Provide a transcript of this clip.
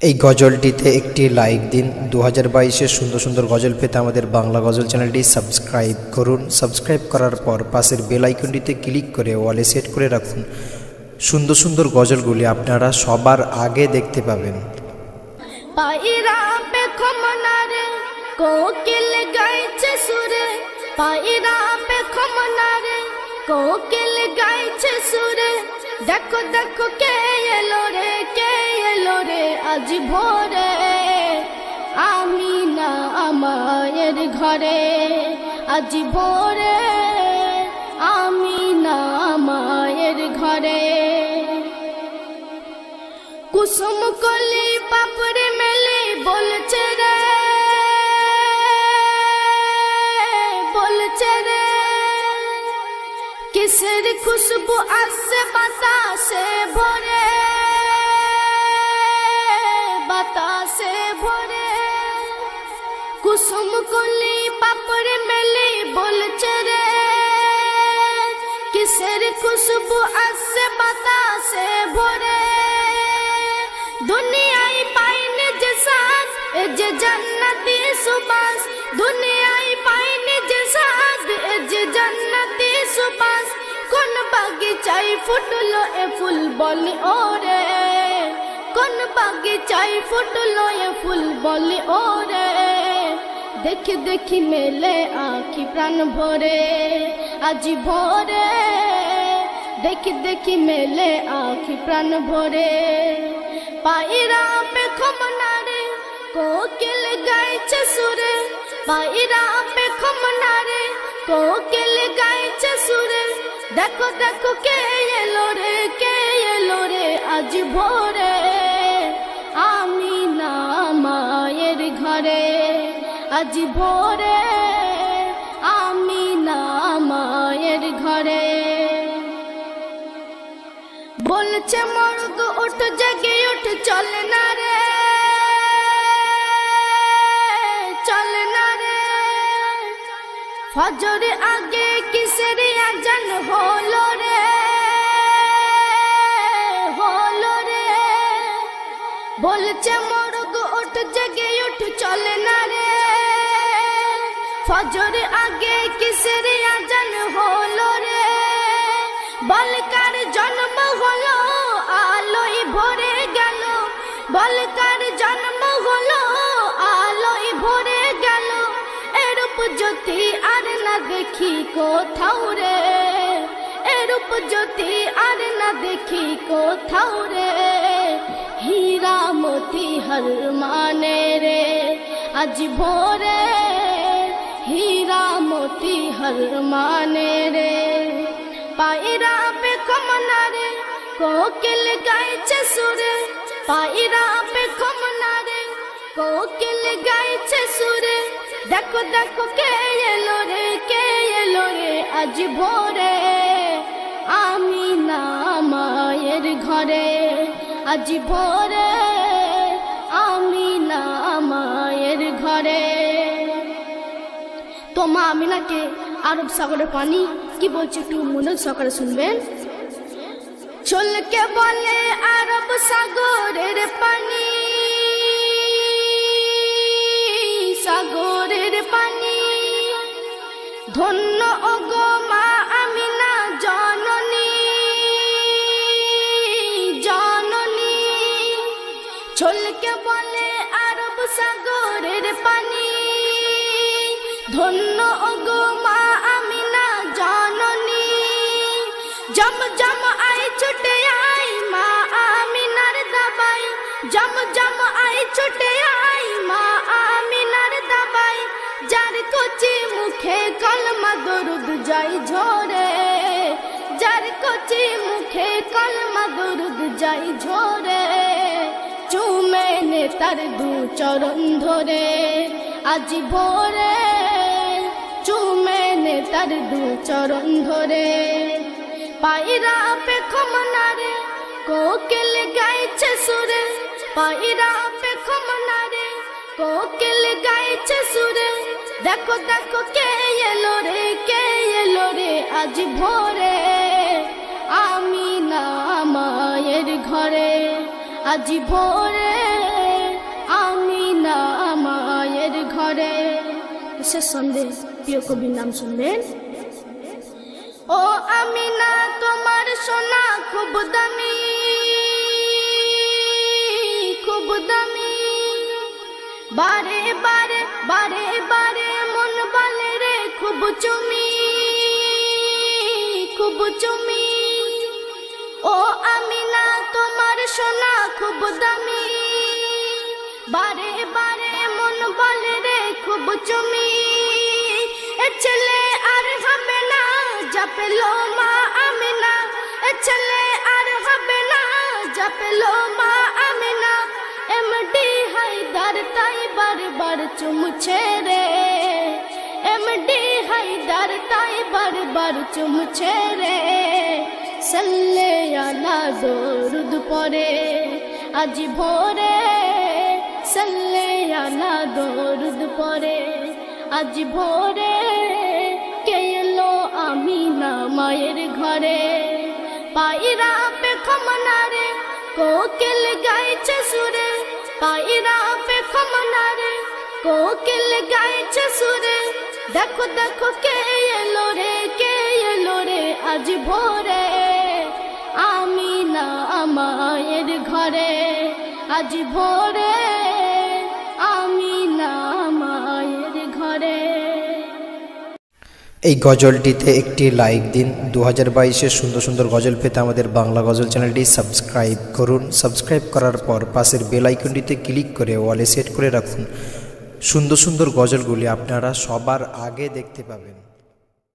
এই গজলটিতে একটি লাইক দিন। 2022-এর সুন্দর সুন্দর গজল পেতে আমাদের বাংলা গজল চ্যানেলটি সাবস্ক্রাইব করুন। সাবস্ক্রাইব করার পর পাশের বেল আইকনটিতে ক্লিক করে ওয়ালে সেট করে রাখুন। সুন্দর সুন্দর গজলগুলি আপনারা সবার আগে দেখতে পাবেন। পায়রা পে খমনারে কোকিল গাইছে সুরে, পায়রা পে খমনারে কোকিল গাইছে সুরে। দেখো দেখো কে এলো রে আজ ভোরে, আমিনা মায়ের ঘরে। আজ ভোরে আমিনা মায়ের ঘরে। কুসুম কলি পাপড়ে মেলে বলছে রে কিসের খুশবু আসছে বাতাসে ভরে, বাতাসে ভরে। কুসুম কলি পাপড়ে মেলে বলছে রে কিসের খুশবু আসছে বাতাসে ভরে। দুনিয়ায় পাইনি যে সাজ এ যে জান্নাতি সুবাস, দুনিয়ায় পাইনি যে সাজ এ যে জান্নাতি সুবাস। কোন বাগিচায় ফুটলো এ ফুল বলে ওরে, কোন বাগিচায় ফুটলো এ ফুল বলে ওরে। দেখি দেখি মেলে আঁখি প্রাণ ভরে আজ ভোরে, দেখি দেখি মেলে আঁখি প্রাণ ভরে। পায়রা পে খমনারে কোকিল গাইছে সুরে, পায়রা পে খমনারে কোকিল গাইছে সুরে। দেখো দেখো কে এলো রে আজ ভোরে, আমিনা মায়ের ঘরে। আজ ভোরে আমিনা মায়ের ঘরে। বলছে মর্গ উঠ জেগে উঠ চল না রে, চল না রে। ফজর আগে কিসের আজান হলো রে, হলো রে। বলছে মর্গ উঠ জেগে উঠ চল না রে, ফজর আগে কিসের আজান হলো রে। বলকার জন্ম হলো আলোয় ভরে গেল, বলকার জন্ম হলো আলোয় ভরে গেল। এরূপ জ্যোতি আর না দেখি কোথাও রে, এরূপ জ্যোতি আর না দেখি কোথাও রে। হীরা মোতি হর মানে রে আজ ভোরে, হীরা মোতি হর মানে রে। পায়রা পে খমনারে কোকিল গাইছে সুরে, পায়রা পে খমনারে কোকিল গাইছে সুরে। দেখো দেখো কে এলো রে আজ ভোরে, আমিনা মায়ের ঘরে। আজ ভোরে আমিনা মায়ের ঘরে। তো মা আমিনাকে আরব সাগরের পানি কি বলছে একটু মনে সকালে শুনবেন। চলকে বলে আরব সাগরের পানি, সাগরের পানি। ধন্য ওগো মা আমিনা জননী, জননী। চলকে বলে আরব সাগরের পানি, ধন্য ওগো মা আমিনা জননী। জম জম আই ছুটে আই মা আমিনার দাবাই, জম জম আই ছুটে আই মা আমিনার দাবাই। যার কচি মুখে কলমা দরুদ যাই ঝরে, যার কচি মুখে কলমা দরুদ যাই ঝরে। চুমে নে তার দু চরণ ধরে আজ ভোরে, চুমে নে তার দু চরণ ধরে। পায়রা পে খমনারে কোকিল গাইছে সুরে, পায়রা পে খমনারে কোকিল গাইছে সুরে। দেখো দেখো কে এলো রে আজ ভোরে, আমিনা মায়ের ঘরে। আজি ভোরে শেষ সন্দেহ প্রিয় কবির নাম শুনবেন। ও আমিনা তোমার সোনা খুব দামি, খুব দামি, বারে বারে বারে বারে মন বলে রে খুব চুমি, খুব চুমি। ও আমিনা তোমার সোনা খুব দামি, বারে বারে মন বলে রে খুব চুমি। এ ছেলে আর হবে না যা পেলো মা আমিনা, এ ছেলে আর হবে না যা পেলো মা আমিনা। এমডি হায়দার তাই বারবার চুমছে রে, এমডি হায়দার তাই বারবার চুমছে রে। সাল্লে আলা দরুদ পড়ে আজ ভোরে, সাল্লে আলা দরুদ পড়ে আজ ভোরে। কে এলো আমিনা মায়ের ঘরে, পায়রা পেখম নারে কোকিল গাইছে সুরে, পায়রা পেখম নারে কোকিল গাইছে সুরে। দেখো দেখো কে এলো রে, কে এলো রে আজ ভোরে, আমিনা মায়ের ঘরে আজ ভোরে, আমিনা মায়ের ঘরে। এই গজলটিতে একটি লাইক দিন। 2022-এর সুন্দর সুন্দর গজল পেতে আমাদের বাংলা গজল চ্যানেলটি সাবস্ক্রাইব করুন। সাবস্ক্রাইব করার পর পাশের বেল আইকনটিতে ক্লিক করে ওয়ালে সেট করে রাখুন। সুন্দর সুন্দর গজলগুলি আপনারা সবার আগে দেখতে পাবেন।